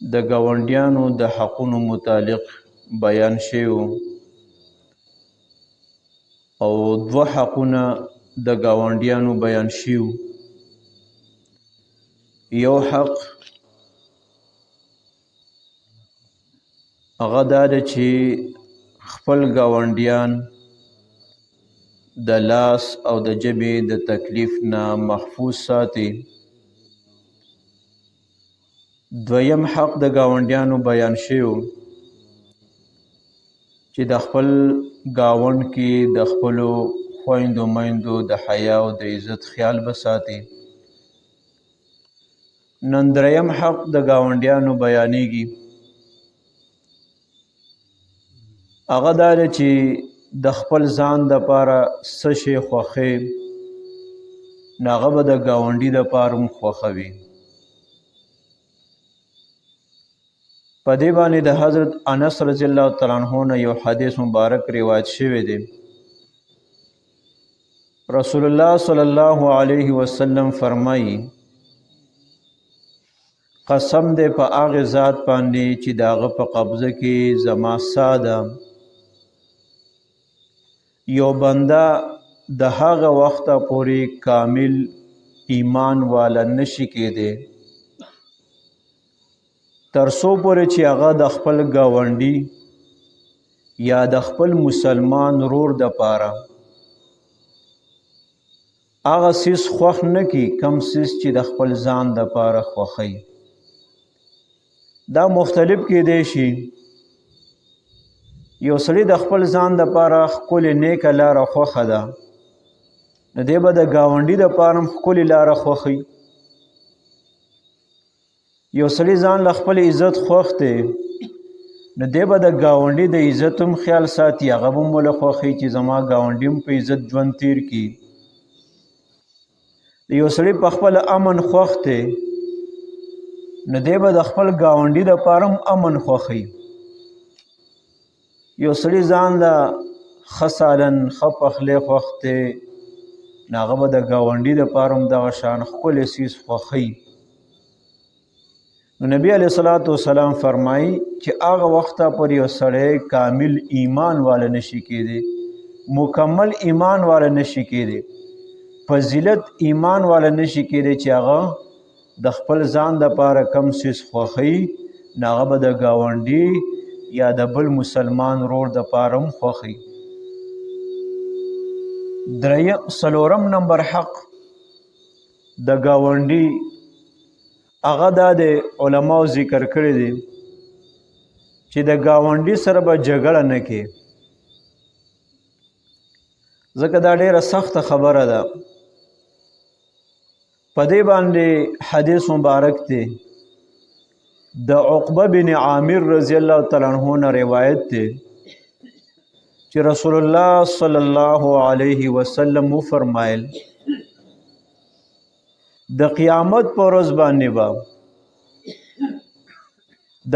د ګاونډیانو د حقونو متعلق بیان شوی او دوه حقونه د ګاونډیانو بیان شوی. یو حق هغه دا ده چې خپل ګاونډیان د لاس او د ژبې د تکلیف نه محفوظ ساتي. دویم حق د ګاونډیانو بیان شوی چې د خپل ګاوند کې د خپلو خویندو میندو د حیا او د عزت خیال بساتي. نن دریم حق د ګاونډیانو بیانېږي، هغه دا ده چې د خپل ځان دپاره څه شی خوښوي نو هغه به د ګاونډي دپاره هم خوښوي. په دې باندې د حضرت انس رضی الله تعالی عنہ نه یو حدیث مبارک روایت شوی دی. رسول الله صلی الله علیه وسلم فرمایي قسم دې په هغه ذات باندې چې د هغه په قبضه کې زما ساه ده، یو بنده د هغه وخته پورې کامل ایمان والا نشي کېدی تر څو پورې چې هغه د خپل ګاونډي یا د خپل مسلمان ورور دپاره هغه څیز خوښ نه کړي کوم څیز چې د خپل ځان دپاره خوښوي. دا مختلف کېدی شي. یو سړی د خپل ځان دپاره ښکلې نیکه لاره خوښه ده نو دی به د ګاونډي دپاره هم ښکلې لاره خوښوي. یو سړی ځان له خپل عزت خوښ دی نو دی به د ګاونډي د عزت هم خیال ساتي، هغه به هم ورله خوښوي چې زما ګاونډي هم په عزت ژوند تیر کړي. یو سړی په خپله امن خوښ دی نو دی به د خپل ګاونډي دپاره هم امن خوښوي. یو سړي ځان له ښه سالن ښه پخلی خوښ دی نو هغه به د ګاونډي دپاره هم دغه شان ښکلی څیز خوښوي. نو نبي علیه الصلاة والسلام فرمایي چې هغه وخته پر یو سړی کامل ایمان والا نشي کېدی، مکمل ایمان والا نشي کېدی، فضیلت ایمان والا نشي کېدی چې هغه د خپل ځان دپاره کم څیز خوښوي نو هغه به د ګاونډي یا د بل مسلمان ورور دپاره هم خوښوي. څلورم نمبر حق د ګاونډي هغه دا د علماو ذکر کړی دی چې د ګاونډي سره به جګړه نه کوي، ځکه دا ډیره سخته خبره ده. په دې باندې حدیث مبارک دی د عقبه بن عامر رضی الله تعالی عنہ نه روایت دی چې رسول الله صلی الله علیه وسلم فرمایل د قیامت پر ورځ باندې به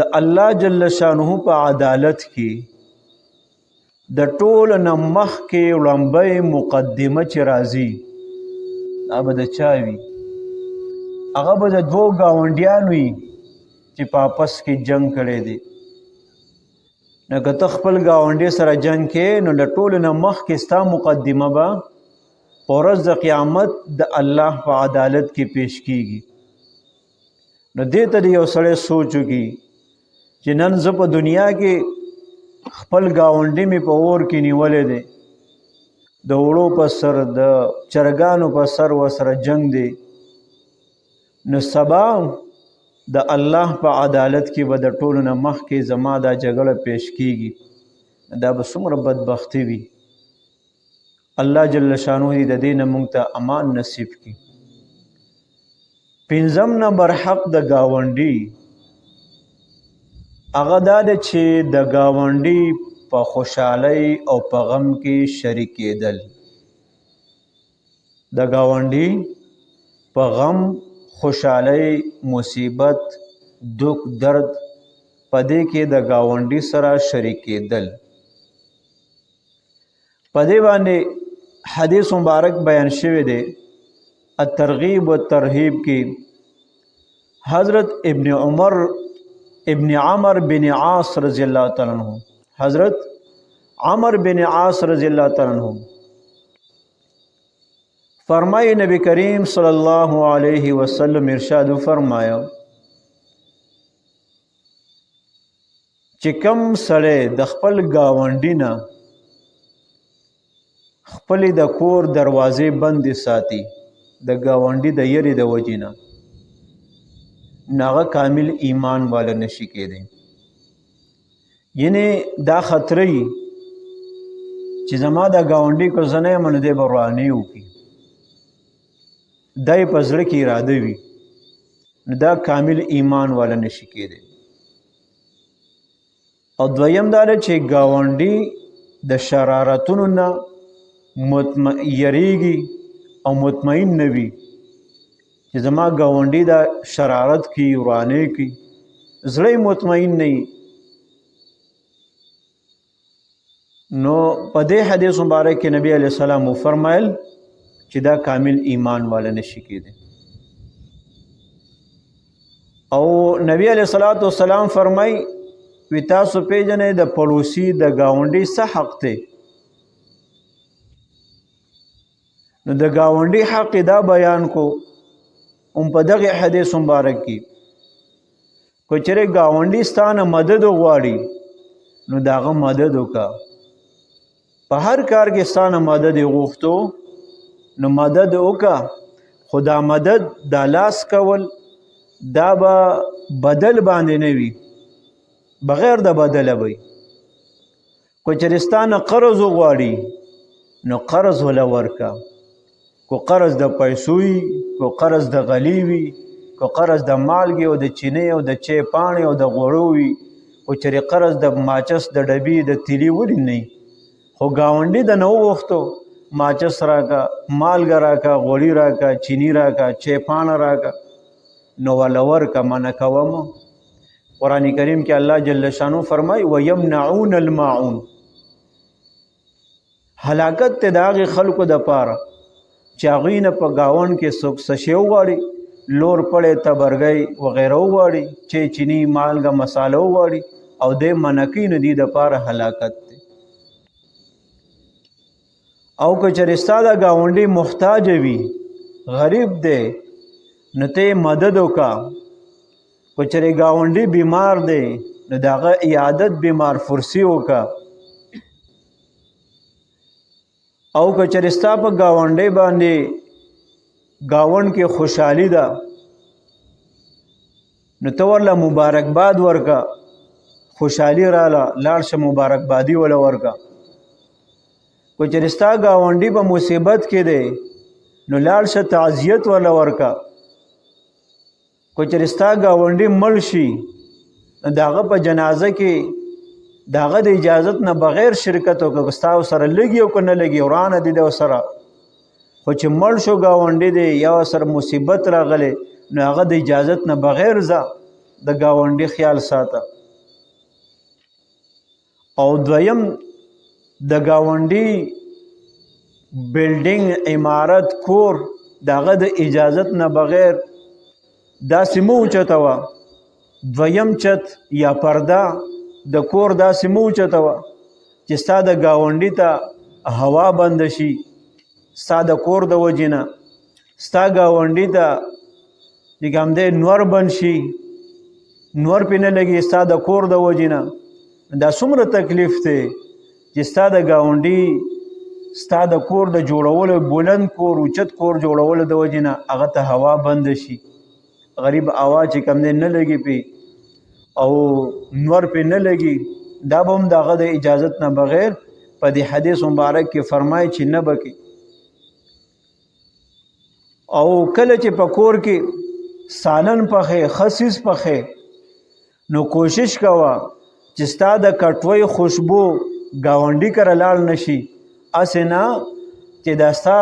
د الله جل شانه په عدالت کې د ټولو نه مخکې وړاندې مقدمه چې راځي هغه به د چا وي؟ هغه به د دوو ګاونډیانو وي چې په آپس کې جنګ کړی دی. نو که ته خپل ګاونډي سره جنګ کې نو د ټولو نه مخکې ستا مقدمه به په ورځ د قیامت د الله په عدالت کې پیش کیږي. نو دې ته یو سړی سوچ وکړي چې نن زه په دنیا کې خپل ګاونډي مې په اور کې نیولی دی، د وړو په سر د چرګانو په سر ورسره جنګ دی، نو سبا د الله په عدالت کې به د ټولو نه مخکې زما دا جګړه پیش کیږي. دا به څومره بدبختي وي. الله جل شانه دې د دې نه موږ ته امان نصیب کړي. پنځم نمبر حق د ګاونډي هغه دا ده چې د ګاونډي په خوشحالۍ او په غم کې شریک کېدل. د ګاونډي په غم، خوشحالۍ، مصیبت، دک، درد په دې کې د ګاونډي سره شریک کېدل. په دې باندې حدیث مبارک بیان شوی دی الترغیب و ترهیب کې حضرت ابن عمر ابن عمر بن عاص رضی اللہ تعالیٰ عنہ، حضرت عمر بن عاص رضی اللہ تعالیٰ عنہ فرمائی نبی کریم صلی اللہ علیہ وسلم ارشاد فرمایا چې کم سړی د خپل ګاونډي نه خپلې د کور دروازې بندې ساتي د ګاونډي د یری د وجې نه، نو هغه کامل ایمان والا نشي کېدی. یعنی دا خطرې چې زما د ګاونډي کو زه نه یم نو دی به ورانې وکړي، دا یې په زړه کې اراده وي، نو دا کامل ایمان والا نشي کېدی. او دویم دا ده چې ګاونډي د شرارتونو نه یریږي او مطمئن نه وي چې زما ګاونډي دا شرارت کوي ورانې کوي، زړه مطمئن نه وي. نو په دې حدیث مبارک کې نبی علیہ السلام فرمایل چې دا کامل ایمان والا نشي کېدی. او نبی علیہ السلام فرمای وی تاسو پیژنئ د پړوسی د ګاونډي څه حق دی. نو د ګاونډي حق دا بیان کو په دغه حدیث مبارک کې، کو چېرې ګاونډي ستانه مدد غواړي نو د هغه مدد وکړه. په هر کار کې ستانه مدد یې غوښتو نو مدد وکړه، خو دا مدد دا لاس کول دا به بدل باندې نه وي، بغیر د بدله وي. کو چېرې ستانه قرض وغواړي نو قرض وله ورکړه، کو قرض د پیسو وي، کو قرض د غلي وي، کو قرض د مالګې او د چینې او د چای پاڼې او د غوړو وي، کو چېرې قرض د ماچس د ډبي د تیلي ولې نه وي. خو ګاونډي د نه وغوښتو ماچس راکړه، مالګه راکړه، غوړي راکړه، چینی راکړه، چای پاڼه راکړه، نو وله ورکړه، منع کوم. قرآن کریم کې الله جل شانو فرمای وَيَمْنَعُونَ الْمَاعُونَ، هلاکت ته د هغې خلکو دپاره چې هغوی نه په ګاونډ کې څوک څه شی وغواړي، لور پړی تبرګی وغیره وغواړي، چای چینی مالګه مساله وغواړي او دی منع کوي، نو دې دپاره هلاکت دی. او که چېرې ستا د ګاونډي محتاج وي، غریب دی، نو ته یې مدد وکړه. که چېرې ګاونډي بیمار دی نو د هغه عیادت بیمار فرسي وکړه. او که چېرې ستا په ګاونډۍ باندې ګاونډ کې خوشحالي ده نو ته ورله مبارکباد ورکړه، خوشحالي راله لاړ شه مبارکبادي وله ورکړه. که چېرې ستا ګاونډي په مصیبت کې دی نو لاړ شه تعزیت وله ورکړه. که چېرې ستا ګاونډي مړ شي نو د هغه په جنازه کې د هغه د اجازت نه بغیر شرکت وکړه، که ستا ورسره لږي او که نه لږي ورانه دي د ورسره، خو چې مړ شو ګاونډي دی یا ورسره مصیبت راغلی نو هغه د اجازت نه بغیر ځه، د ګاونډي خیال ساته. او دویم د ګاونډي بلډینګ، عمارت، کور د هغه د اجازت نه بغیر داسې مه اوچتوه. دویم چت یا پرده د کور داسې مه اوچتوه چې ستا د ګاونډي ته هوا بنده شي، ستا د کور د وجې نه ستا ګاونډي ته چې کوم دی نور بند شي، نور پې نه لګي ستا د کور د وجې نه. دا څومره تکلیف دی چې ستا د ګاونډي ستا د کور د جوړولو، بلند کور، اوچت کور جوړولو د وجې نه هغه ته هوا بنده شي، غریب هوا چې کوم دی نه لګي پې او نور پې نه لګي، دا به هم د هغه د اجازت نه بغیر په دې حدیث مبارک کې فرمایي چې نه به کوي. او کله چې په کور کې سالن پخې، خسیس پخې، نو کوشش کوه چې ستا د کټوۍ خوشبو ګاونډي کره لاړ نشي. هسې نه چې دا ستا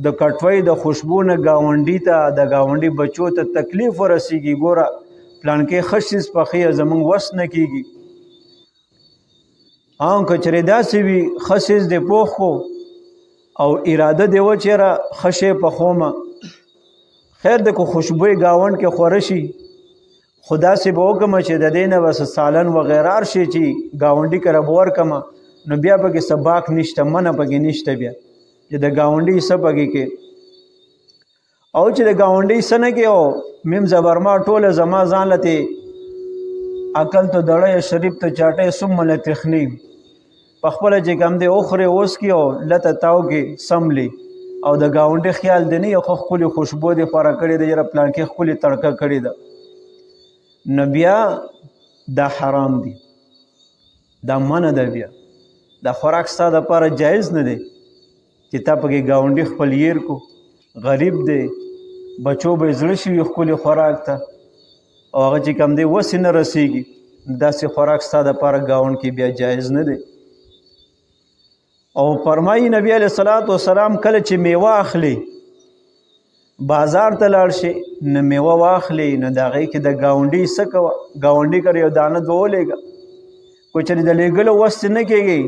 د کټوۍ د خوشبو نه ګاونډي ته، د ګاونډي بچو ته تکلیف ورسېږي، ګوره پلانکې ښه شیز پخې زموږ وس نه کېږي. که چېرې داسې وي ښه سیز دې پوخ کو او اراده دې وه چې یاره ښه شی پخومه، خیر دی که خوشبوی ګاونډ کې خوره شي، خو داسې به وکړمه چې د دې نه بس سالن وغیره هر شی چې ګاونډي کره به ورکړمه نو بیا پکې څه باک نشته منه پکې نشته بیا چې د ګاونډي څه پکې کې او چې د ګاونډي څه نه کې او میم زبرما ټوله زما ځان لته عقل ته دړی شریف ته چاټی ثم لتخنی په خپله چې کوم دی اوخورې اوس کې او لته تاو کې سملی او د ګاونډي خیال دی نه یو خو ښکلې خوشبو دې خوره کړې ده یاره پلانکې ښکلې تړکه کړې ده نو بیا دا حرام دی دا منع ده بیا دا خوراک ستا دپاره جایز نه دی چې تا پکې ګاونډي خپل یېر کو غریب دی بچو به یې زړه شي ښکلې خوراک ته او هغه چې کوم دی وسې نه رسېږي داسې خوراک ستا دپاره ګاونډ کې بیا جایز نه دی او فرمایي نبی علیه الصلاة والسلام کله چې میوه اخلي بازار ته لاړ شي نه میوه واخلي نه د هغې کې د ګاونډي څه کوه ګاونډي کره یو دانه دوه ولېږه کو چېرې د لېږلو وس نه کېږي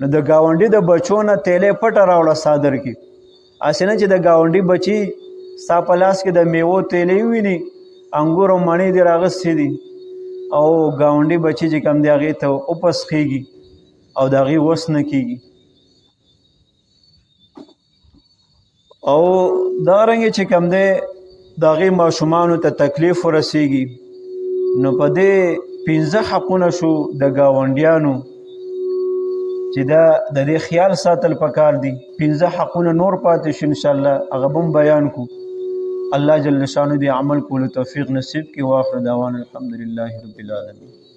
نو د ګاونډي د بچو نه تیلی پټه راوړه صادر کې هسې نه چې د ګاونډي بچي ستا په لاس کې د میوو تیلی وویني انګور او مڼې دې راغستې دي او ګاونډي بچي چې کوم دی هغې ته وپسخېږي او د هغې وس نه کېږي او دارنګې چې کوم دی د هغې ماشومانو ته تکلیف ورسېږي نو په دې 15 حقونه شو د ګاونډیانو چې دا د دې خیال ساتل پکار دي 15 حقونه نور پاتې شو انشاءالله هغه به بیان کو الله جل شانو دې عمل کولو توفیق نصیب کړي واخر دعوانا الحمدلله رب العالمین